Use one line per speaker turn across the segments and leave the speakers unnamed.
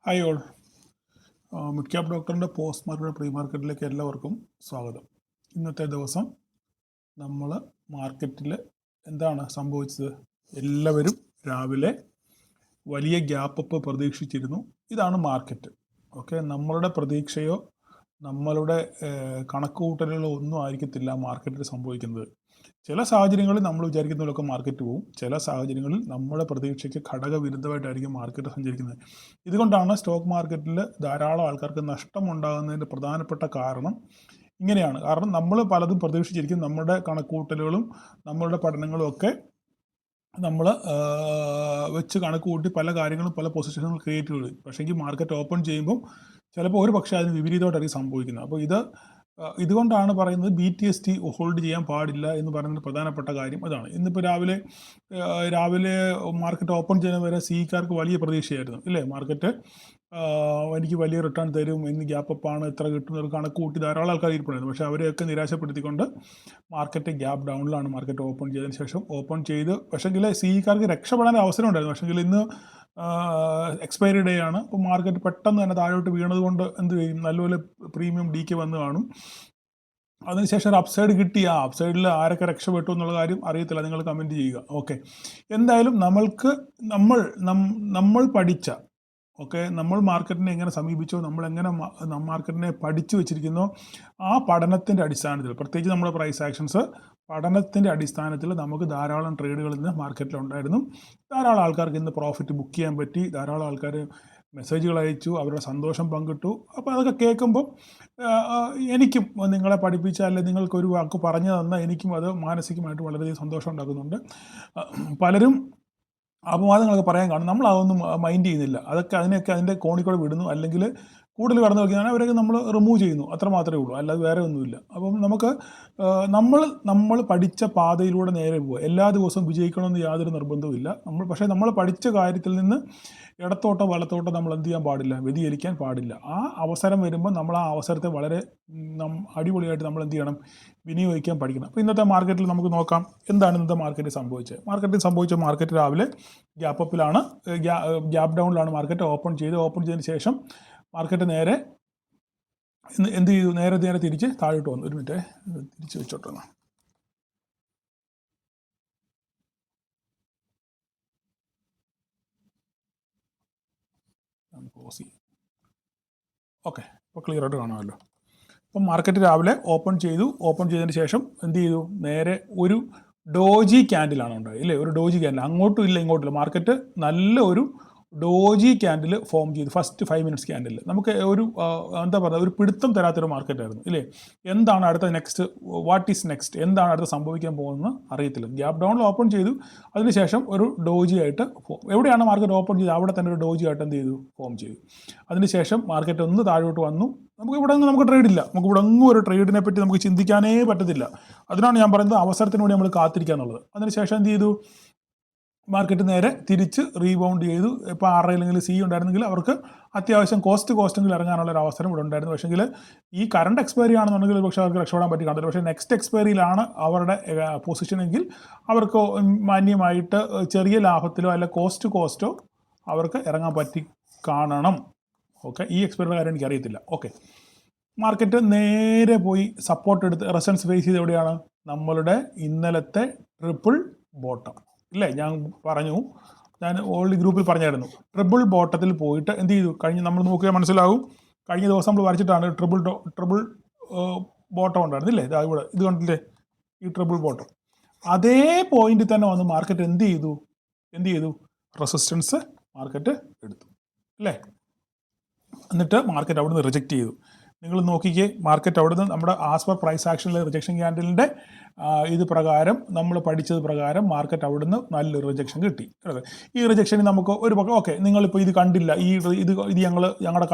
Hi all. Mid cap ഡോക്ടറിൻ്റെ post market pre മാർക്കറ്റിലേക്ക് എല്ലാവർക്കും സ്വാഗതം. ഇന്നത്തെ ദിവസം നമ്മൾ മാർക്കറ്റിൽ എന്താണ് സംഭവിച്ചത്? എല്ലാവരും രാവിലെ വലിയ ഗ്യാപ്പ് അപ്പ് പ്രതീക്ഷിച്ചിരുന്നു. ഇതാണ് മാർക്കറ്റ്. ഓക്കെ, നമ്മളുടെ പ്രതീക്ഷയോ നമ്മളുടെ കണക്കുകൂട്ടലുകളോ ഒന്നും ആയിരിക്കത്തില്ല മാർക്കറ്റിൽ സംഭവിക്കുന്നത്. ചില സാഹചര്യങ്ങളിൽ നമ്മൾ വിചാരിക്കുന്ന പോലൊക്കെ മാർക്കറ്റ് പോകും, ചില സാഹചര്യങ്ങളിൽ നമ്മുടെ പ്രതീക്ഷയ്ക്ക് ഘടകവിരുദ്ധമായിട്ടായിരിക്കും മാർക്കറ്റ് സഞ്ചരിക്കുന്നത്. ഇതുകൊണ്ടാണ് സ്റ്റോക്ക് മാർക്കറ്റിൽ ധാരാളം ആൾക്കാർക്ക് നഷ്ടമുണ്ടാകുന്നതിൻ്റെ പ്രധാനപ്പെട്ട കാരണം ഇങ്ങനെയാണ്. കാരണം നമ്മൾ പലതും പ്രതീക്ഷിച്ചിരിക്കും, നമ്മുടെ കണക്കുകൂട്ടലുകളും നമ്മളുടെ പഠനങ്ങളും ഒക്കെ നമ്മൾ വെച്ച് കണക്ക് കൂട്ടി പല കാര്യങ്ങളും പല പൊസിഷനുകൾ ക്രിയേറ്റ് ചെയ്തു. പക്ഷേങ്കിൽ മാർക്കറ്റ് ഓപ്പൺ ചെയ്യുമ്പം ചിലപ്പോൾ ഒരു പക്ഷേ അതിന് വിപരീതമായിട്ടായിരിക്കും സംഭവിക്കുന്നത്. അപ്പോൾ ഇതുകൊണ്ടാണ് പറയുന്നത് BTST ഹോൾഡ് ചെയ്യാൻ പാടില്ല എന്ന് പറയുന്നത് പ്രധാനപ്പെട്ട കാര്യം അതാണ്. ഇന്നിപ്പോൾ രാവിലെ മാർക്കറ്റ് ഓപ്പൺ ചെയ്യുന്ന വരെ സിക്കാർക്ക് വലിയ പ്രതീക്ഷയായിരുന്നു, ഇല്ലേ? മാർക്കറ്റ് എനിക്ക് വലിയ റിട്ടേൺ തരും, ഇന്ന് ഗ്യാപ്പ് അപ്പാണ്, ഇത്ര കിട്ടുന്ന കണക്ക് കൂട്ടി ധാരാളം ആൾക്കാർ ഇരിപ്പുണ്ടായിരുന്നു. പക്ഷേ അവരെയൊക്കെ നിരാശപ്പെടുത്തിക്കൊണ്ട് മാർക്കറ്റ് ഗ്യാപ്പ് ഡൗണിലാണ് മാർക്കറ്റ് ഓപ്പൺ ചെയ്തതിന് ശേഷം ഓപ്പൺ ചെയ്ത്. പക്ഷേങ്കിൽ സിക്കാർക്ക് രക്ഷപ്പെടാൻ അവസരം ഉണ്ടായിരുന്നു. പക്ഷേങ്കിൽ ഇന്ന് എക്സ്പയറി ഡേ ആണ്. അപ്പോൾ മാർക്കറ്റ് പെട്ടെന്ന് തന്നെ താഴോട്ട് വീണത് കൊണ്ട് എന്ത് ചെയ്യും, നല്ലപോലെ പ്രീമിയം DK വന്ന് കാണും. അതിനുശേഷം ഒരു അപ്സൈഡ് കിട്ടി. ആ അപ്സൈഡിൽ ആരൊക്കെ രക്ഷപ്പെട്ടു എന്നുള്ള കാര്യം അറിയത്തില്ല, നിങ്ങൾ കമൻറ്റ് ചെയ്യുക. ഓക്കെ, എന്തായാലും നമ്മൾ പഠിച്ച നമ്മൾ മാർക്കറ്റിനെ എങ്ങനെ സമീപിച്ചോ, നമ്മളെങ്ങനെ മാർക്കറ്റിനെ പഠിച്ചു വെച്ചിരിക്കുന്നോ, ആ പഠനത്തിൻ്റെ അടിസ്ഥാനത്തിൽ, പ്രത്യേകിച്ച് നമ്മുടെ പ്രൈസ് ആക്ഷൻസ് പഠനത്തിൻ്റെ അടിസ്ഥാനത്തിൽ നമുക്ക് ധാരാളം ട്രേഡുകൾ ഇന്ന് മാർക്കറ്റിലുണ്ടായിരുന്നു. ധാരാളം ആൾക്കാർക്ക് ഇന്ന് പ്രോഫിറ്റ് ബുക്ക് ചെയ്യാൻ പറ്റി. ധാരാളം ആൾക്കാർ മെസ്സേജുകൾ അയച്ചു, അവരുടെ സന്തോഷം പങ്കിട്ടു. അപ്പോൾ അതൊക്കെ കേൾക്കുമ്പം എനിക്കും നിങ്ങളെ പഠിപ്പിച്ച, അല്ലെങ്കിൽ നിങ്ങൾക്കൊരു വാക്ക് പറഞ്ഞു തന്നാൽ എനിക്കും അത് മാനസികമായിട്ട് വളരെയധികം സന്തോഷം ഉണ്ടാക്കുന്നുണ്ട്. പലരും അപവാദങ്ങളൊക്കെ പറയാൻ കാണും, നമ്മൾ അതൊന്നും മൈൻഡ് ചെയ്യുന്നില്ല. അതിനെയൊക്കെ അതിൻ്റെ കോണിക്കൂടെ വിടുന്നു, അല്ലെങ്കിൽ കൂടുതൽ കടന്നു നോക്കിയാണ് അവരൊക്കെ നമ്മൾ റിമൂവ് ചെയ്യുന്നു, അത്ര മാത്രമേ ഉള്ളൂ, അല്ലാതെ വേറെ ഒന്നുമില്ല. അപ്പം നമുക്ക് നമ്മൾ പഠിച്ച പാതയിലൂടെ നേരെ പോവുക. എല്ലാ ദിവസവും വിജയിക്കണമെന്ന് യാതൊരു നിർബന്ധവുമില്ല. പക്ഷേ നമ്മൾ പഠിച്ച കാര്യത്തിൽ നിന്ന് ഇടത്തോട്ടോ വലത്തോട്ടോ നമ്മൾ എന്ത് ചെയ്യാൻ പാടില്ല, വ്യതിചലിക്കാൻ പാടില്ല. ആ അവസരം വരുമ്പോൾ നമ്മൾ ആ അവസരത്തെ വളരെ അടിപൊളിയായിട്ട് നമ്മൾ എന്ത് ചെയ്യണം, വിനിയോഗിക്കാൻ പഠിക്കണം. അപ്പോൾ ഇന്നത്തെ മാർക്കറ്റിൽ നമുക്ക് നോക്കാം എന്താണ് ഇന്നത്തെ മാർക്കറ്റിൽ സംഭവിച്ചത്. മാർക്കറ്റ് രാവിലെ ഗ്യാപ്പ് അപ്പിലാണ്, ഗ്യാപ്പ് ഡൗണിലാണ് മാർക്കറ്റ് ഓപ്പൺ ചെയ്തതിന് ശേഷം മാർക്കറ്റ് നേരെ എന്ത് ചെയ്തു, നേരെ തിരിച്ച് താഴോട്ട് വന്നു. ഒരു മിനിറ്റ് തിരിച്ച് വെച്ചോട്ട് വന്നു. ഓക്കെ, ഇപ്പോൾ ക്ലിയർ ആയിട്ട് കാണാമല്ലോ. അപ്പം മാർക്കറ്റ് രാവിലെ ഓപ്പൺ ചെയ്തതിന് ശേഷം എന്ത് ചെയ്തു, നേരെ ഒരു ഡോജി ക്യാൻഡിലാണ് ഉണ്ടായത്, ഇല്ലേ? ഒരു ഡോജി ക്യാൻഡിൽ, അങ്ങോട്ടും ഇല്ല ഇങ്ങോട്ടും. മാർക്കറ്റ് നല്ല ഒരു ഡോജി ക്യാൻഡിൽ ഫോം ചെയ്തു. ഫസ്റ്റ് 5 മിനിറ്റ്സ് ക്യാൻഡിൽ നമുക്ക് എന്താ പറയുക, ഒരു പിടുത്തം തരാത്തൊരു മാർക്കറ്റായിരുന്നു, ഇല്ലേ? എന്താണ് അടുത്ത വാട്ട് ഈസ് നെക്സ്റ്റ്, എന്താണ് അടുത്ത് സംഭവിക്കാൻ പോകുന്നത് അറിയത്തില്ല. ഗ്യാപ്പ് ഡൗണിൽ ഓപ്പൺ ചെയ്തു, അതിനുശേഷം ഒരു ഡോജി ആയിട്ട് എവിടെയാണ് മാർക്കറ്റ് ഓപ്പൺ ചെയ്ത് അവിടെ തന്നെ ഒരു ഡോജി ആയിട്ട് എന്ത് ചെയ്തു, ഫോം ചെയ്തു. അതിനുശേഷം മാർക്കറ്റ് ഒന്ന് താഴോട്ട് വന്നു. നമുക്ക് ട്രേഡില്ല, ഇവിടെ ഒന്നും ഒരു ട്രേഡിനെ പറ്റി നമുക്ക് ചിന്തിക്കാനേ പറ്റത്തില്ല. അതിനാണ് ഞാൻ പറയുന്നത് അവസരത്തിന് വേണ്ടി നമ്മൾ കാത്തിരിക്കുക എന്നുള്ളത്. അതിനുശേഷം എന്ത് ചെയ്തു, മാർക്കറ്റ് നേരെ തിരിച്ച് റീബൗണ്ട് ചെയ്തു. ഇപ്പോൾ ആരെങ്കിലും C ഉണ്ടായിരുന്നെങ്കിൽ അവർക്ക് അത്യാവശ്യം കോസ്റ്റെങ്കിലും ഇറങ്ങാനുള്ള ഒരു അവസരം ഇവിടെ ഉണ്ടായിരുന്നു. പക്ഷേങ്കിൽ ഈ കറണ്ട് എക്സ്പയറി ആണെന്നുണ്ടെങ്കിൽ പക്ഷേ അവർക്ക് രക്ഷപ്പെടാൻ പറ്റി കാണത്തില്ല. പക്ഷേ നെക്സ്റ്റ് എക്സ്പയറിയിലാണ് അവരുടെ പൊസിഷനെങ്കിൽ അവർക്ക് മാന്യമായിട്ട് ചെറിയ ലാഭത്തിലോ അല്ല കോസ്റ്റോ അവർക്ക് ഇറങ്ങാൻ പറ്റി കാണണം. ഓക്കെ, ഈ എക്സ്പയറിയുടെ കാര്യം എനിക്കറിയത്തില്ല. ഓക്കെ, മാർക്കറ്റ് നേരെ പോയി സപ്പോർട്ട് എടുത്ത് റെസിസ്റ്റൻസ് ഫേസ് ചെയ്ത് എവിടെയാണ്, നമ്മളുടെ ഇന്നലത്തെ ട്രിപ്പിൾ ബോട്ടം, ഇല്ലേ? ഞാൻ ഓൾറെഡി ഗ്രൂപ്പിൽ പറഞ്ഞായിരുന്നു. ട്രിപ്പിൾ ബോട്ടത്തിൽ പോയിട്ട് എന്ത് ചെയ്തു, നമ്മൾ നോക്കിയാൽ മനസ്സിലാവും. കഴിഞ്ഞ ദിവസം നമ്മൾ വരച്ചിട്ടാണ് ട്രിപ്പിൾ ബോട്ടം ഉണ്ടായിരുന്നില്ലേ? ഇവിടെ ഇത് കണ്ടില്ലേ, ഈ ട്രിപ്പിൾ ബോട്ടം. അതേ പോയിന്റിൽ തന്നെ വന്ന് മാർക്കറ്റ് എന്ത് ചെയ്തു, റെസിസ്റ്റൻസ് മാർക്കറ്റ് എടുത്തു, അല്ലേ? എന്നിട്ട് മാർക്കറ്റ് അവിടുന്ന് റിജക്റ്റ് ചെയ്തു. നിങ്ങൾ നോക്കിക്കേ, മാർക്കറ്റ് അവിടുന്ന് നമ്മുടെ ആസ് പെർ പ്രൈസ് ആക്ഷനിലെ റിജക്ഷൻ ക്യാൻഡലിൻ്റെ ഇത് പ്രകാരം, നമ്മൾ പഠിച്ചത് പ്രകാരം മാർക്കറ്റ് അവിടുന്ന് നല്ലൊരു റിജക്ഷൻ കിട്ടി. ഈ റിജക്ഷന് നമുക്ക് ഓക്കെ, നിങ്ങളിപ്പോൾ ഇത് കണ്ടില്ല, ഇത് ഞങ്ങളുടെ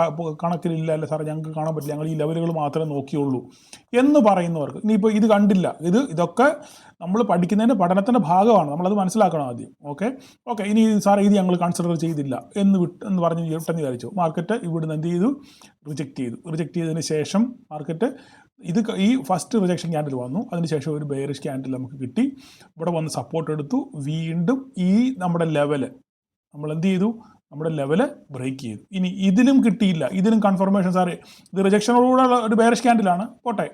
കണക്കിലില്ല, അല്ല സാറേ ഞങ്ങൾക്ക് കാണാൻ പറ്റില്ല, ഞങ്ങൾ ഈ ലെവലുകൾ മാത്രമേ നോക്കിയുള്ളൂ എന്ന് പറയുന്നവർക്ക്, ഇനിയിപ്പോൾ ഇത് കണ്ടില്ല, ഇതൊക്കെ നമ്മൾ പഠനത്തിൻ്റെ ഭാഗമാണ്, നമ്മളത് മനസ്സിലാക്കണം ആദ്യം. ഓക്കെ, ഇനി സാറേ ഇത് ഞങ്ങൾ കൺസിഡർ ചെയ്തില്ല എന്ന് പറഞ്ഞ് വിട്ടെന്ന് വിചാരിച്ചു. മാർക്കറ്റ് ഇവിടുന്ന് എന്ത് ചെയ്തു, റിജക്റ്റ് ചെയ്തതിന് ശേഷം മാർക്കറ്റ് ഈ ഫസ്റ്റ് റിജക്ഷൻ ക്യാൻഡിൽ വന്നു. അതിനുശേഷം ഒരു ബെയറിഷ് ക്യാൻഡിൽ നമുക്ക് കിട്ടി. ഇവിടെ വന്ന് സപ്പോർട്ട് എടുത്തു. വീണ്ടും ഈ നമ്മുടെ ലെവല് നമ്മൾ എന്ത് ചെയ്തു, നമ്മുടെ ലെവല് ബ്രേക്ക് ചെയ്തു. ഇനി ഇതിലും കിട്ടിയില്ല, ഇതിലും കൺഫർമേഷൻ സാറേ ഇത് റിജക്ഷനോടുകൂടെയുള്ള ഒരു ബെയറിഷ് ക്യാൻഡിലാണ്, പോട്ടെ.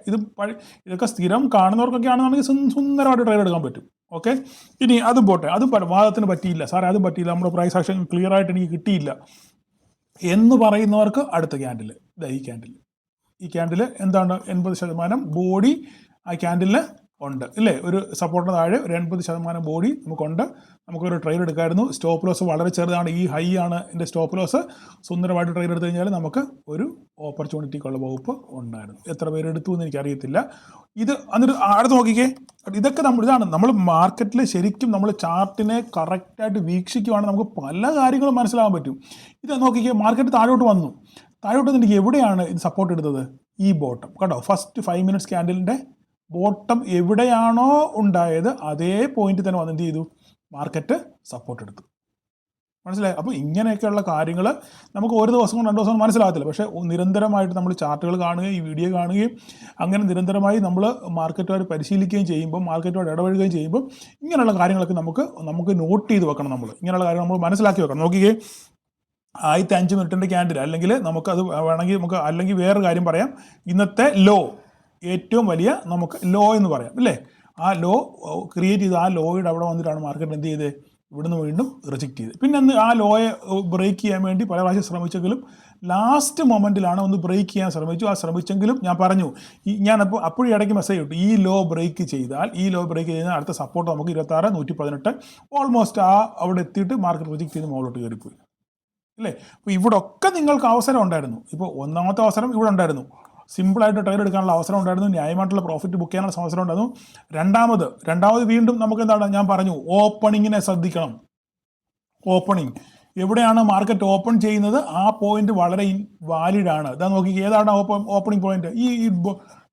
ഇതൊക്കെ സ്ഥിരം കാണുന്നവർക്കൊക്കെ ആണെന്നുണ്ടെങ്കിൽ സുന്ദരമായിട്ട് ട്രേഡ് എടുക്കാൻ പറ്റും. ഓക്കെ, ഇനി അതും പോട്ടെ, അതും വാദത്തിന് പറ്റിയില്ല സാറേ, അതും പറ്റിയില്ല, നമ്മുടെ പ്രൈസ് ആക്ഷൻ ക്ലിയർ ആയിട്ട് എനിക്ക് കിട്ടിയില്ല എന്ന് പറയുന്നവർക്ക് അടുത്ത ക്യാൻഡിൽ, ഈ ക്യാൻഡിൽ എന്താണ്, 80% ബോഡി ആ ക്യാൻഡിലിന് ഉണ്ട് ഇല്ലേ. ഒരു സപ്പോർട്ടിന് താഴെ ഒരു 80% ബോഡി നമുക്കുണ്ട്. നമുക്കൊരു ട്രേഡ് എടുക്കാമായിരുന്നു. സ്റ്റോപ്പ് ലോസ് വളരെ ചെറുതാണ്, ഈ ഹൈ ആണ് എൻ്റെ സ്റ്റോപ്പ് ലോസ്. സുന്ദരമായിട്ട് ട്രേഡ് എടുത്തു കഴിഞ്ഞാൽ നമുക്ക് ഒരു ഓപ്പർച്യൂണിറ്റിക്കുള്ള വകുപ്പ് ഉണ്ടായിരുന്നു. എത്ര പേര് എടുത്തു എന്ന് എനിക്കറിയത്തില്ല. ഇത് എന്നിട്ട് അടുത്ത് നോക്കിക്കേ, ഇതൊക്കെ ഇതാണ് നമ്മൾ മാർക്കറ്റിൽ ശരിക്കും നമ്മൾ ചാർട്ടിനെ കറക്റ്റായിട്ട് വീക്ഷിക്കുവാണെങ്കിൽ നമുക്ക് പല കാര്യങ്ങളും മനസ്സിലാകാൻ പറ്റും. ഇത് നോക്കിക്കേ, മാർക്കറ്റ് താഴോട്ട് വന്നു, താഴോട്ട് വന്നിട്ട് എവിടെയാണ് ഇത് സപ്പോർട്ട് എടുത്തത്? ഈ ബോട്ടം കേട്ടോ, ഫസ്റ്റ് 5 മിനിറ്റ്സ് ക്യാൻഡലിൻ്റെ ബോട്ടം എവിടെയാണോ ഉണ്ടായത് അതേ പോയിന്റ് തന്നെ വന്ന് എന്ത് ചെയ്തു, മാർക്കറ്റ് സപ്പോർട്ട് എടുത്തു. മനസ്സിലായി? അപ്പോൾ ഇങ്ങനെയൊക്കെയുള്ള കാര്യങ്ങൾ നമുക്ക് ഒരു ദിവസം 2 ദിവസം മനസ്സിലാകത്തില്ല. പക്ഷേ നിരന്തരമായിട്ട് നമ്മൾ ചാർട്ടുകൾ കാണുകയും ഈ വീഡിയോ കാണുകയും അങ്ങനെ നിരന്തരമായി നമ്മൾ മാർക്കറ്റുമായിട്ട് പരിശീലിക്കുകയും ചെയ്യുമ്പോൾ, മാർക്കറ്റുമായിട്ട് ഇടപഴകുകയും ചെയ്യുമ്പോൾ ഇങ്ങനെയുള്ള കാര്യങ്ങളൊക്കെ നമുക്ക് നോട്ട് ചെയ്ത് വെക്കണം. ഇങ്ങനെയുള്ള കാര്യങ്ങൾ നമ്മൾ മനസ്സിലാക്കി വെക്കണം. നോക്കിക്കേ, 5 മിനിറ്റിൻ്റെ ക്യാൻഡിൽ, അല്ലെങ്കിൽ നമുക്കത് വേണമെങ്കിൽ അല്ലെങ്കിൽ വേറൊരു കാര്യം പറയാം, ഇന്നത്തെ ലോ, ഏറ്റവും വലിയ നമുക്ക് ലോ എന്ന് പറയാം അല്ലേ. ആ ലോ ക്രിയേറ്റ് ചെയ്ത് ആ ലോയുടെ അവിടെ വന്നിട്ടാണ് മാർക്കറ്റ് എന്ത് ചെയ്ത് ഇവിടുന്ന് വീണ്ടും റിജക്റ്റ് ചെയ്ത്. പിന്നെ അന്ന് ആ ലോയെ ബ്രേക്ക് ചെയ്യാൻ വേണ്ടി പല പ്രാവശ്യം ശ്രമിച്ചെങ്കിലും ലാസ്റ്റ് മൊമെൻറ്റിലാണ് ഒന്ന് ബ്രേക്ക് ചെയ്യാൻ ശ്രമിച്ചു. ആ ശ്രമിച്ചെങ്കിലും ഞാൻ പറഞ്ഞു, ഞാനപ്പോൾ അപ്പോഴും ഇടയ്ക്ക് മെസ്സേജ് ഇട്ടു, ഈ ലോ ബ്രേക്ക് ചെയ്താൽ അടുത്ത സപ്പോർട്ട് നമുക്ക് 26,118 ഓൾമോസ്റ്റ് അവിടെ എത്തിയിട്ട് മാർക്കറ്റ് റിജക്റ്റ് ചെയ്ത് മുകളിലോട്ട് കയറിപ്പോയി അല്ലേ. അപ്പോൾ ഇവിടെ ഒക്കെ നിങ്ങൾക്ക് അവസരം ഉണ്ടായിരുന്നു. ഇപ്പോൾ ഒന്നാമത്തെ അവസരം ഇവിടെ ഉണ്ടായിരുന്നു, സിമ്പിളായിട്ട് ട്രേഡ് എടുക്കാനുള്ള അവസരം ഉണ്ടായിരുന്നു, ന്യായമായിട്ടുള്ള പ്രോഫിറ്റ് ബുക്ക് ചെയ്യാനുള്ള അവസരം ഉണ്ടായിരുന്നു. രണ്ടാമത് വീണ്ടും നമുക്ക് എന്താണ്, ഞാൻ പറഞ്ഞു ഓപ്പണിങ്ങിനെ ശ്രദ്ധിക്കണം. ഓപ്പണിങ് എവിടെയാണ് മാർക്കറ്റ് ഓപ്പൺ ചെയ്യുന്നത് ആ പോയിന്റ് വളരെ വാലിഡാണ്. ഇതാ നോക്കി, ഏതാണ് ഓപ്പണിംഗ് പോയിന്റ്?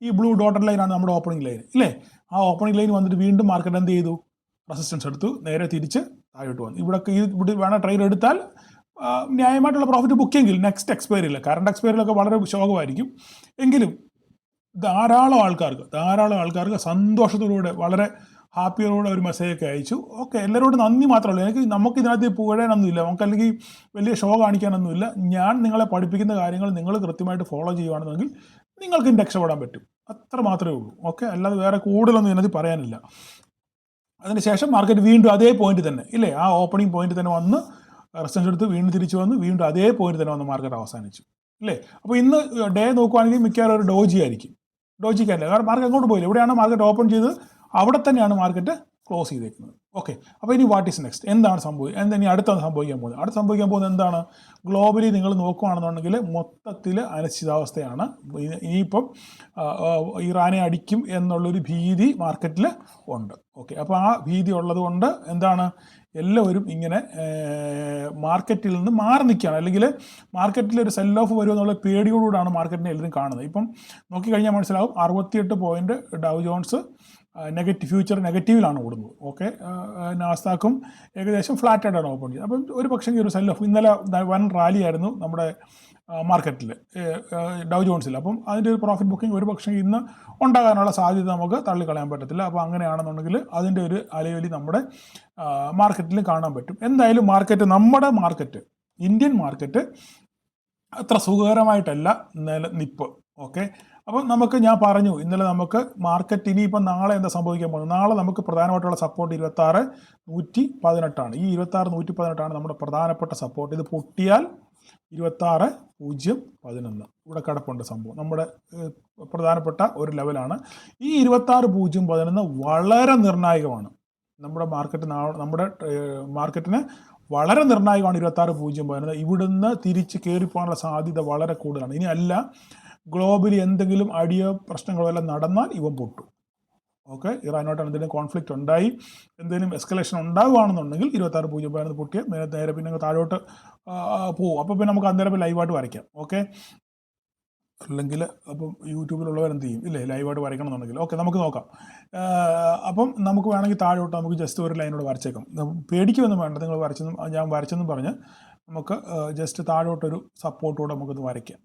ഈ ബ്ലൂ ഡോട്ടഡ് ലൈനാണ് നമ്മുടെ ഓപ്പണിംഗ് ലൈൻ ഇല്ലേ. ആ ഓപ്പണിംഗ് ലൈൻ വന്നിട്ട് വീണ്ടും മാർക്കറ്റ് എന്ത് ചെയ്തു, റെസിസ്റ്റൻസ് എടുത്തു, നേരെ തിരിച്ച് താഴോട്ട് വന്നു. ഇവിടെ വേണം ട്രേഡ് എടുത്താൽ ന്യായമായിട്ടുള്ള പ്രോഫിറ്റ് ബുക്കെങ്കിൽ നെക്സ്റ്റ് എക്സ്പയറിയിൽ, കറണ്ട് എക്സ്പയറിലൊക്കെ വളരെ ശോകമായിരിക്കും. എങ്കിലും ധാരാളം ആൾക്കാർക്ക് സന്തോഷത്തോടുകൂടെ വളരെ ഹാപ്പിയോടെ ഒരു മെസ്സേജൊക്കെ അയച്ചു. ഓക്കെ, എല്ലാവരോടും നന്ദി മാത്രമല്ല, നമുക്ക് ഇതിനകത്ത് പുകഴാനൊന്നുമില്ല, നമുക്ക് അല്ലെങ്കിൽ വലിയ ഷോ കാണിക്കാനൊന്നുമില്ല. ഞാൻ നിങ്ങളെ പഠിപ്പിക്കുന്ന കാര്യങ്ങൾ നിങ്ങൾ കൃത്യമായിട്ട് ഫോളോ ചെയ്യുകയാണെന്നെങ്കിൽ നിങ്ങൾക്ക് രക്ഷപ്പെടാൻ പറ്റും, അത്ര മാത്രമേ ഉള്ളൂ. ഓക്കെ, അല്ലാതെ വേറെ കൂടുതലൊന്നും ഇതിനകത്ത് പറയാനില്ല. അതിനുശേഷം മാർക്കറ്റ് വീണ്ടും അതേ പോയിന്റ് തന്നെ ഇല്ലേ, ആ ഓപ്പണിംഗ് പോയിന്റ് തന്നെ വന്ന് റെസിസ്റ്റൻസ് എടുത്ത് വീണ്ടും തിരിച്ചു വന്ന് വീണ്ടും അതേ പോയിന്റ് തന്നെ വന്ന് മാർക്കറ്റ് അവസാനിച്ചു അല്ലേ. അപ്പോൾ ഇന്ന് ഡേ നോക്കുവാണെങ്കിൽ മിക്കവാറും ഒരു ഡോജി ആയിരിക്കും, ഡോജിക്കല്ല, കാരണം മാർക്കറ്റ് അങ്ങോട്ട് പോയില്ല. എവിടെയാണ് മാർക്കറ്റ് ഓപ്പൺ ചെയ്ത് അവിടെ തന്നെയാണ് മാർക്കറ്റ് ക്ലോസ് ചെയ്തേക്കുന്നത്. ഓക്കെ, അപ്പോൾ ഇനി വാട്ട് ഈസ് നെക്സ്റ്റ്, ഇനി അടുത്താണ് സംഭവിക്കാൻ പോകുന്നത് എന്താണ്? ഗ്ലോബലി നിങ്ങൾ നോക്കുകയാണെന്നുണ്ടെങ്കിൽ മൊത്തത്തിൽ അനിശ്ചിതാവസ്ഥയാണ്. ഇനിയിപ്പം ഇറാനെ അടിക്കും എന്നുള്ളൊരു ഭീതി മാർക്കറ്റിൽ ഉണ്ട്. ഓക്കെ, അപ്പോൾ ആ ഭീതി ഉള്ളത് കൊണ്ട് എന്താണ്, എല്ലാവരും ഇങ്ങനെ മാർക്കറ്റിൽ നിന്ന് മാറി നിൽക്കുകയാണ്, അല്ലെങ്കിൽ മാർക്കറ്റിൽ ഒരു സെൽ ഓഫ് വരും എന്നുള്ള പേടിയോടുകൂടാണ് മാർക്കറ്റിനെ എല്ലാവരും കാണുന്നത്. ഇപ്പം നോക്കിക്കഴിഞ്ഞാൽ മനസ്സിലാവും, 68 പോയിന്റ് ഡൗ ജോൺസ് ഫ്യൂച്ചർ നെഗറ്റീവിലാണ് ഓടുന്നത്. ഓക്കെ, നാസ്ദാക്കും ഏകദേശം ഫ്ലാറ്റായിട്ടാണ് ഓപ്പൺ ചെയ്യുന്നത്. അപ്പം ഒരു പക്ഷേ ഒരു സെൽ ഓഫ്, ഇന്നലെ വൻ റാലി ആയിരുന്നു നമ്മുടെ മാർക്കറ്റിൽ ഡൗ ജോൺസിൽ. അപ്പം അതിൻ്റെ ഒരു പ്രോഫിറ്റ് ബുക്കിംഗ് ഒരു പക്ഷേ ഇന്ന് ഉണ്ടാകാനുള്ള സാധ്യത നമുക്ക് തള്ളിക്കളയാൻ പറ്റത്തില്ല. അപ്പോൾ അങ്ങനെയാണെന്നുണ്ടെങ്കിൽ അതിൻ്റെ ഒരു അലയൊലി നമ്മുടെ മാർക്കറ്റിൽ കാണാൻ പറ്റും. എന്തായാലും നമ്മുടെ മാർക്കറ്റ് ഇന്ത്യൻ മാർക്കറ്റ് അത്ര സുഖകരമായിട്ടല്ല നിലനിൽപ്പ്. ഓക്കെ, അപ്പം ഞാൻ പറഞ്ഞു ഇന്നലെ നമുക്ക് മാർക്കറ്റ് ഇനിയിപ്പം നാളെ എന്താ സംഭവിക്കാൻ പോകുന്നത്. നാളെ നമുക്ക് പ്രധാനമായിട്ടുള്ള സപ്പോർട്ട് 26,118 ഈ 26,118 നമ്മുടെ പ്രധാനപ്പെട്ട സപ്പോർട്ട്. ഇത് പൊട്ടിയാൽ 26,011 ഇവിടെ കിടപ്പുണ്ട് സംഭവം, നമ്മുടെ പ്രധാനപ്പെട്ട ഒരു ലെവലാണ്. ഈ 26,011 വളരെ നിർണായകമാണ് നമ്മുടെ മാർക്കറ്റിന് വളരെ നിർണായകമാണ്. 26,011 ഇവിടുന്ന് തിരിച്ച് കയറിപ്പോകാനുള്ള സാധ്യത വളരെ കൂടുതലാണ്. ഇനി അല്ല ഗ്ലോബലി എന്തെങ്കിലും അടിയോ പ്രശ്നങ്ങളോ എല്ലാം നടന്നാൽ ഇവൻ പൊട്ടും. ഓക്കെ, ഇറാനുമായിട്ട് എന്തെങ്കിലും കോൺഫ്ലിക്റ്റ് ഉണ്ടായി എന്തെങ്കിലും എസ്കലേഷൻ ഉണ്ടാവുകയാണെന്നുണ്ടെങ്കിൽ 26,011 പൊട്ടിയ നേരെ പിന്നെ താഴോട്ട് പോകും. അപ്പോൾ പിന്നെ നമുക്ക് അന്നേരം ലൈവായിട്ട് വരയ്ക്കാം. ഓക്കെ, അല്ലെങ്കിൽ അപ്പം യൂട്യൂബിലുള്ളവർ എന്ത് ചെയ്യും ഇല്ലേ, ലൈവായിട്ട് വരയ്ക്കണം എന്നുണ്ടെങ്കിൽ. ഓക്കെ, നമുക്ക് നോക്കാം. അപ്പം നമുക്ക് വേണമെങ്കിൽ താഴോട്ട് നമുക്ക് ജസ്റ്റ് ഒരു ലൈനോട് വരച്ചേക്കാം. പേടിക്കുമൊന്നും വേണ്ട, നിങ്ങൾ ഞാൻ വരച്ചെന്നും പറഞ്ഞ് നമുക്ക് ജസ്റ്റ് താഴോട്ടൊരു സപ്പോർട്ടോടെ നമുക്കൊന്ന് വരയ്ക്കാം.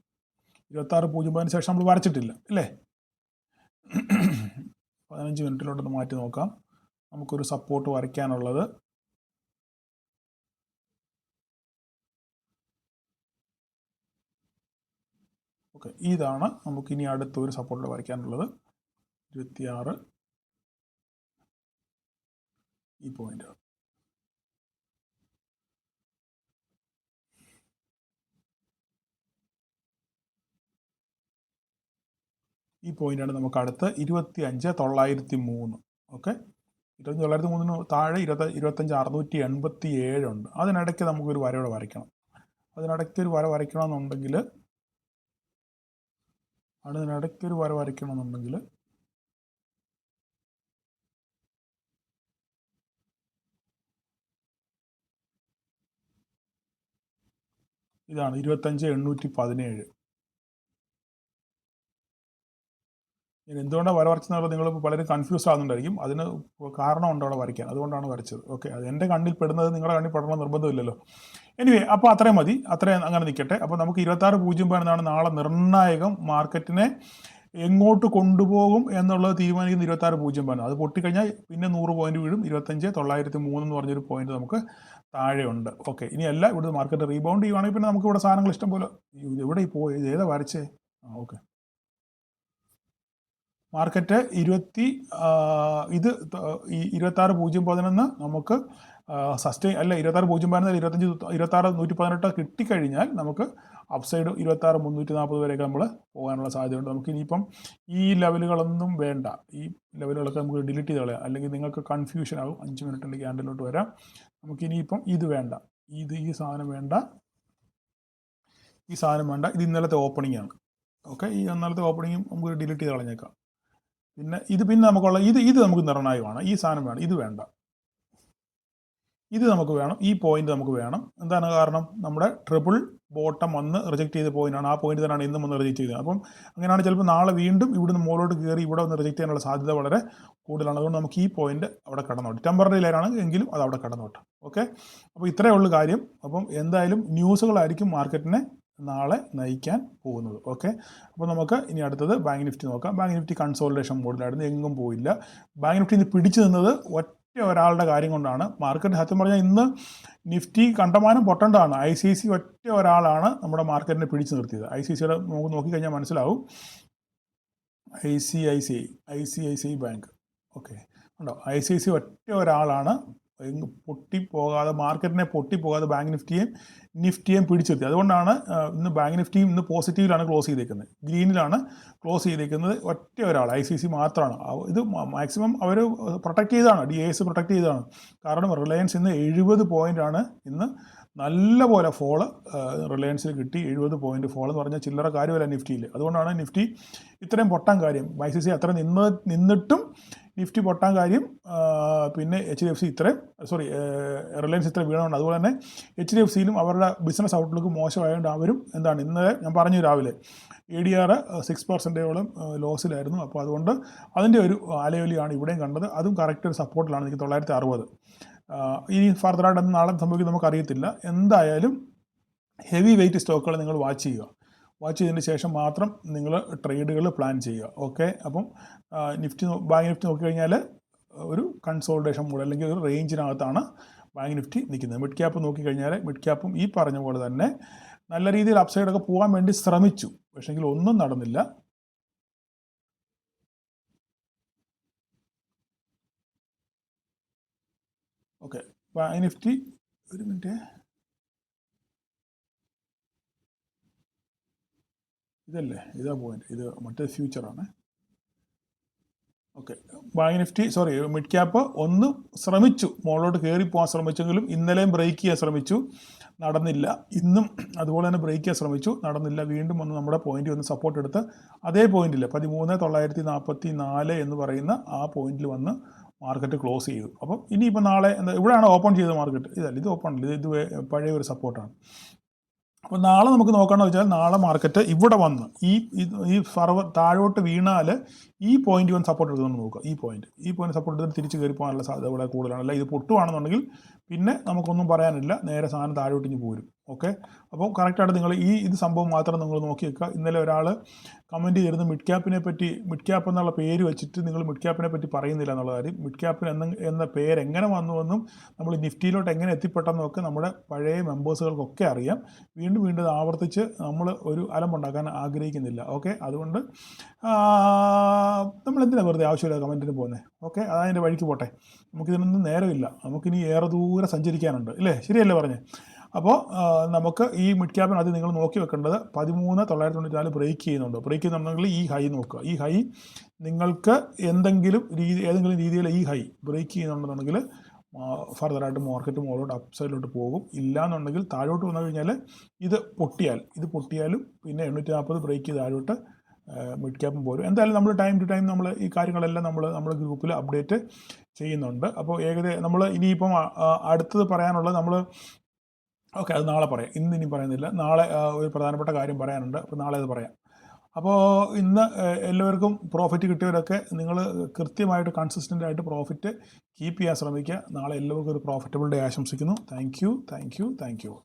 26,010 ശേഷം നമ്മൾ വരച്ചിട്ടില്ല അല്ലേ. 15 മിനിറ്റിലോട്ടൊന്ന് മാറ്റി നോക്കാം. നമുക്കൊരു സപ്പോർട്ട് വരയ്ക്കാനുള്ളത് ഓക്കെ, ഇതാണ് നമുക്കിനി അടുത്തൊരു സപ്പോർട്ട് വരയ്ക്കാനുള്ളത്. 26 ഈ പോയിന്റ്. ഈ പോയിന്റാണ് നമുക്ക് അടുത്ത് 25,903. ഓക്കെ, 25,903 താഴെ 25,687 ഉണ്ട്. അതിനിടയ്ക്ക് നമുക്കൊരു വരയോടെ വരയ്ക്കണം. അതിനിടയ്ക്കൊരു വര വരയ്ക്കണമെന്നുണ്ടെങ്കിൽ ഇതാണ് 25,817. ഞാൻ എന്തുകൊണ്ടാണ് വര വരച്ചെന്നുള്ളത് നിങ്ങൾ പലരും കൺഫ്യൂസ് ആകുന്നുണ്ടായിരിക്കും. അതിന് കാരണമുണ്ട് അവിടെ വരയ്ക്കാൻ, അതുകൊണ്ടാണ് വരച്ചത്. ഓക്കെ, അത് എൻ്റെ കണ്ണിൽ പെടുന്നത് നിങ്ങളുടെ കണ്ണിൽ പെടണം നിർബന്ധമില്ലല്ലോ. എനിവേ, അപ്പോൾ അത്രയും മതി, അത്രയും അങ്ങനെ നിൽക്കട്ടെ. അപ്പോൾ നമുക്ക് 26.0 നാളെ നിർണായകം. മാർക്കറ്റിനെ എങ്ങോട്ട് കൊണ്ടുപോകും എന്നുള്ളത് തീരുമാനിക്കുന്ന 26.0. അത് പൊട്ടിക്കഴിഞ്ഞാൽ പിന്നെ 100 പോയിന്റ് വീഴും. 25,903 എന്ന് പറഞ്ഞൊരു പോയിന്റ് നമുക്ക് താഴെയുണ്ട്. ഓക്കെ, ഇനിയല്ല ഇവിടുന്ന് മാർക്കറ്റ് റീബൗണ്ട് ചെയ്യുവാണെങ്കിൽ പിന്നെ നമുക്ക് ഇവിടെ സാധനങ്ങൾ ഇഷ്ടം പോലെ. ഇവിടെ ഇപ്പോൾ ഏതാ വരച്ചേ? ഓക്കെ, മാർക്കറ്റ് 26.011 നമുക്ക് സസ്റ്റെയിൻ അല്ല, 26.011 26,118 കിട്ടിക്കഴിഞ്ഞാൽ നമുക്ക് അപ്സൈഡ് 26,340 വരെയൊക്കെ നമ്മൾ പോകാനുള്ള സാധ്യതയുണ്ട്. നമുക്ക് ഇനിയിപ്പം ഈ ലെവലുകളൊന്നും വേണ്ട. ഈ ലെവലുകളൊക്കെ നമുക്ക് ഡിലീറ്റ് ചെയ്ത് കളയാം, അല്ലെങ്കിൽ നിങ്ങൾക്ക് കൺഫ്യൂഷൻ ആകും. 5 മിനിറ്റിൻ്റെ ക്യാൻഡിലോട്ട് വരാം. നമുക്കിനിയിപ്പം ഇത് വേണ്ട, ഈ സാധനം വേണ്ട, ഇത് ഇന്നലത്തെ ഓപ്പണിംഗ് ആണ്. ഓക്കെ, ഈ ഇന്നലത്തെ ഓപ്പണിങ്ങും നമുക്ക് ഡിലീറ്റ് ചെയ്ത് കളഞ്ഞേക്കാം. പിന്നെ നമുക്കുള്ള ഇത് നമുക്ക് നിർണായകമാണ്. ഈ സാധനം വേണം, ഇത് വേണ്ട. ഇത് നമുക്ക് വേണം, ഈ പോയിന്റ് നമുക്ക് വേണം. എന്താണ് കാരണം? നമ്മുടെ ട്രിപ്പിൾ ബോട്ടം വന്ന് റിജക്റ്റ് ചെയ്ത പോയിന്റാണ്. ആ പോയിന്റ് തന്നെയാണ് ഇന്നും വന്ന് റിജക്റ്റ് ചെയ്തത്. അപ്പം അങ്ങനെയാണ് ചിലപ്പോൾ നാളെ വീണ്ടും ഇവിടുന്ന് മുകളിലോട്ട് കയറി ഇവിടെ വന്ന് റിജക്റ്റ് ചെയ്യാനുള്ള സാധ്യത വളരെ കൂടുതലാണ്. അതുകൊണ്ട് നമുക്ക് ഈ പോയിന്റ് അവിടെ കടന്നോട്ടെ. ടെമ്പററി ലൈനാണ് എങ്കിലും അത് അവിടെ കടന്നോട്ടെ. ഓക്കെ, അപ്പോൾ ഇത്രയേ ഉള്ളൂ കാര്യം. അപ്പം എന്തായാലും ന്യൂസുകളായിരിക്കും മാർക്കറ്റിനെ നാളെ നയിക്കാൻ പോകുന്നത്. ഓക്കെ, അപ്പോൾ നമുക്ക് ഇനി അടുത്തത് ബാങ്ക് നിഫ്റ്റി നോക്കാം. ബാങ്ക് നിഫ്റ്റി കൺസോളിഡേഷൻ മോഡിലായിരുന്നു, എങ്ങും പോയില്ല. ബാങ്ക് നിഫ്റ്റി ഇന്ന് പിടിച്ചു നിന്നത് ഒരാളുടെ കാര്യം കൊണ്ടാണ്. മാർക്കറ്റ് സത്യം പറഞ്ഞാൽ ഇന്ന് നിഫ്റ്റി കണ്ടമാനം പൊട്ടേണ്ടതാണ്. ICICI ഒറ്റ ഒരാളാണ് നമ്മുടെ മാർക്കറ്റിനെ പിടിച്ചു നിർത്തിയത്. ICICIയുടെ നമുക്ക് നോക്കിക്കഴിഞ്ഞാൽ മനസ്സിലാവും. ICICI bank. ഓക്കെ, ഉണ്ടോ? ICICI ഒറ്റ ഒരാളാണ് പൊട്ടിപ്പോകാതെ, മാർക്കറ്റിനെ പൊട്ടിപ്പോകാതെ ബാങ്ക് നിഫ്റ്റിയെയും പിടിച്ചു നിർത്തി. അതുകൊണ്ടാണ് ഇന്ന് ബാങ്ക് നിഫ്റ്റിയും ഇന്ന് പോസിറ്റീവിലാണ് ക്ലോസ് ചെയ്തേക്കുന്നത്, ഗ്രീനിലാണ് ക്ലോസ് ചെയ്തേക്കുന്നത്. ഒറ്റ ഒരാൾ ICICI മാത്രമാണ്. ഇത് മാക്സിമം അവർ പ്രൊട്ടക്ട് ചെയ്തതാണ്, DAS പ്രൊട്ടക്ട് ചെയ്തതാണ്. കാരണം റിലയൻസ് ഇന്ന് 70 പോയിൻ്റാണ് ഇന്ന് നല്ലപോലെ ഫോള് റിലയൻസിൽ കിട്ടി. 70 പോയിന്റ് ഫോൾ എന്ന് പറഞ്ഞാൽ ചില്ലറ കാര്യമല്ല നിഫ്റ്റിയിൽ. അതുകൊണ്ടാണ് നിഫ്റ്റി ഇത്രയും പൊട്ടാൻ കാര്യം. ICICI അത്ര നിന്നിട്ടും നിഫ്റ്റി പൊട്ടാൻ കാര്യം. പിന്നെ HDFC റിലയൻസ് ഇത്ര വീണുണ്ട്. അതുപോലെ തന്നെ HDFCയിലും അവരുടെ ബിസിനസ് ഔട്ട്ലുക്ക് മോശമായതുകൊണ്ട് അവരും എന്താണ്, ഇന്നലെ ഞാൻ പറഞ്ഞു രാവിലെ ADR 6%ഓളം ലോസിലായിരുന്നു. അപ്പോൾ അതുകൊണ്ട് അതിൻ്റെ ഒരു അലയൊലിയാണ് ഇവിടെയും കണ്ടത്. അതും കറക്റ്റ് ഒരു സപ്പോർട്ടിലാണ് എനിക്ക് 960. ഇനി ഫർദറായിട്ട് നാളെ സംഭവിക്കും നമുക്കറിയത്തില്ല. എന്തായാലും ഹെവി വെയിറ്റ് സ്റ്റോക്കുകൾ നിങ്ങൾ വാച്ച് ചെയ്യുക. വാച്ച് ചെയ്തതിന് ശേഷം മാത്രം നിങ്ങൾ ട്രേഡുകൾ പ്ലാൻ ചെയ്യുക. ഓക്കെ, അപ്പം ബാങ്ക് നിഫ്റ്റി നോക്കിക്കഴിഞ്ഞാൽ ഒരു കൺസോൾട്ടേഷൻ മോഡ് അല്ലെങ്കിൽ ഒരു റേഞ്ചിനകത്താണ് ബാങ്ക് നിഫ്റ്റി നിൽക്കുന്നത്. മിഡ് ക്യാപ്പ് നോക്കിക്കഴിഞ്ഞാൽ മിഡ് ക്യാപ്പും ഈ പറഞ്ഞ പോലെ തന്നെ നല്ല രീതിയിൽ അപ്സൈഡൊക്കെ പോകാൻ വേണ്ടി ശ്രമിച്ചു, പക്ഷെങ്കിൽ ഒന്നും നടന്നില്ല. ഓക്കെ, ബാങ്ക് നിഫ്റ്റി ഒരു മിനിറ്റ്, ഇതാ പോയിന്റ്, ഇത് മറ്റേ ഫ്യൂച്ചറാണ്. Okay, bank Nifty mid cap ഒന്ന് ശ്രമിച്ചു, മുകളിലോട്ട് കയറി പോകാൻ ശ്രമിച്ചെങ്കിലും ഇന്നലെയും ബ്രേക്ക് ചെയ്യാൻ ശ്രമിച്ചു, നടന്നില്ല. ഇന്നും അതുപോലെ തന്നെ ബ്രേക്ക് ചെയ്യാൻ ശ്രമിച്ചു, നടന്നില്ല. വീണ്ടും വന്ന് നമ്മുടെ പോയിന്റ് വന്ന് സപ്പോർട്ട് എടുത്ത് അതേ പോയിന്റിൽ 13,944 എന്ന് പറയുന്ന ആ പോയിന്റിൽ വന്ന് മാർക്കറ്റ് ക്ലോസ് ചെയ്തു. അപ്പം ഇനിയിപ്പോൾ നാളെ ഇവിടെയാണ് ഓപ്പൺ ചെയ്ത മാർക്കറ്റ്, ഇത് ഓപ്പൺ അല്ല, ഇത് പഴയ ഒരു സപ്പോർട്ടാണ്. അപ്പോൾ നാളെ നമുക്ക് നോക്കണമെന്ന് വെച്ചാൽ നാളെ മാർക്കറ്റ് ഇവിടെ വന്ന് ഈ താഴോട്ട് വീണാൽ ഈ പോയിന്റ് വന്ന് സപ്പോർട്ട് എടുക്കുമെന്ന് നോക്കുക. ഈ പോയിന്റ് സപ്പോർട്ട് എടുത്ത് തിരിച്ച് കയറി പോകാനുള്ള സാധ്യത വളരെ കൂടുതലാണ്. അല്ല ഇത് പൊട്ടുവാണെന്നുണ്ടെങ്കിൽ പിന്നെ നമുക്കൊന്നും പറയാനില്ല, നേരെ സാധനം താഴോട്ടിഞ്ഞ് പോരും. ഓക്കെ, അപ്പോൾ കറക്റ്റായിട്ട് നിങ്ങൾ ഇത് സംഭവം മാത്രം നിങ്ങൾ നോക്കി വെക്കുക. ഇന്നലെ ഒരാൾ കമൻറ്റ് ചെയ്തിരുന്നു മിഡ് ക്യാപ്പ് എന്നുള്ള പേര് വെച്ചിട്ട് നിങ്ങൾ മിഡ് ക്യാപ്പിനെ പറ്റി പറയുന്നില്ല എന്നുള്ള കാര്യം. മിഡ് ക്യാപ്പിന് എന്ന പേര് എങ്ങനെ വന്നുവെന്നും നമ്മൾ നിഫ്റ്റിയിലോട്ട് എങ്ങനെ എത്തിപ്പെട്ടെന്നൊക്കെ നമ്മുടെ പഴയ മെമ്പേഴ്സുകൾക്കൊക്കെ അറിയാം. വീണ്ടും ഇത് ആവർത്തിച്ച് നമ്മൾ ഒരു അലമ്പുണ്ടാക്കാൻ ആഗ്രഹിക്കുന്നില്ല. ഓക്കെ, അതുകൊണ്ട് നമ്മൾ എന്തിനാണ് വെറുതെ ആവശ്യമില്ല കമൻറ്റിന് പോകുന്നത്. ഓക്കെ, അതതിൻ്റെ വഴിക്ക് പോട്ടെ, നമുക്കിതിനൊന്നും നേരമില്ല, നമുക്കിനി ഏറെ ദൂരെ സഞ്ചരിക്കാനുണ്ട്, ഇല്ലേ? ശരിയല്ലേ പറഞ്ഞേ? അപ്പോൾ നമുക്ക് ഈ മിഡ് ക്യാപ്പിന് അത് നിങ്ങൾ നോക്കി വെക്കേണ്ടത് 13,994 ബ്രേക്ക് ചെയ്യുന്നുണ്ട്. ബ്രേക്ക് ചെയ്യുന്നുണ്ടെങ്കിൽ ഈ ഹൈ നോക്കുക. ഈ ഹൈ നിങ്ങൾക്ക് ഏതെങ്കിലും രീതിയിൽ ഈ ഹൈ ബ്രേക്ക് ചെയ്യുന്നുണ്ടെന്നുണ്ടെങ്കിൽ ഫർദറായിട്ട് മാർക്കറ്റ് മുകളിലോട്ട് അപ്സൈഡിലോട്ട് പോകും. ഇല്ലയെന്നുണ്ടെങ്കിൽ താഴോട്ട് വന്നു കഴിഞ്ഞാൽ ഇത് പൊട്ടിയാലും പിന്നെ 840 ബ്രേക്ക് ചെയ്ത് താഴോട്ട് മിഡ് ക്യാപ്പും പോരും. എന്തായാലും നമ്മൾ ടൈം ടു ടൈം നമ്മൾ ഈ കാര്യങ്ങളെല്ലാം നമ്മുടെ ഗ്രൂപ്പിൽ അപ്ഡേറ്റ് ചെയ്യുന്നുണ്ട്. അപ്പോൾ നമ്മൾ ഇനിയിപ്പം അടുത്തത് പറയാനുള്ളത് ഓക്കെ, അത് നാളെ പറയാം, ഇനി പറയുന്നില്ല. നാളെ ഒരു പ്രധാനപ്പെട്ട കാര്യം പറയാനുണ്ട്, അപ്പോൾ നാളെ അത് പറയാം. അപ്പോൾ ഇന്ന് എല്ലാവർക്കും പ്രോഫിറ്റ് കിട്ടിയവരൊക്കെ നിങ്ങൾ കൃത്യമായിട്ട് കൺസിസ്റ്റൻ്റായിട്ട് പ്രോഫിറ്റ് കീപ്പ് ചെയ്യാൻ ശ്രമിക്കുക. നാളെ എല്ലാവർക്കും ഒരു പ്രോഫിറ്റബിൾ ഡേ ആശംസിക്കുന്നു. Thank you.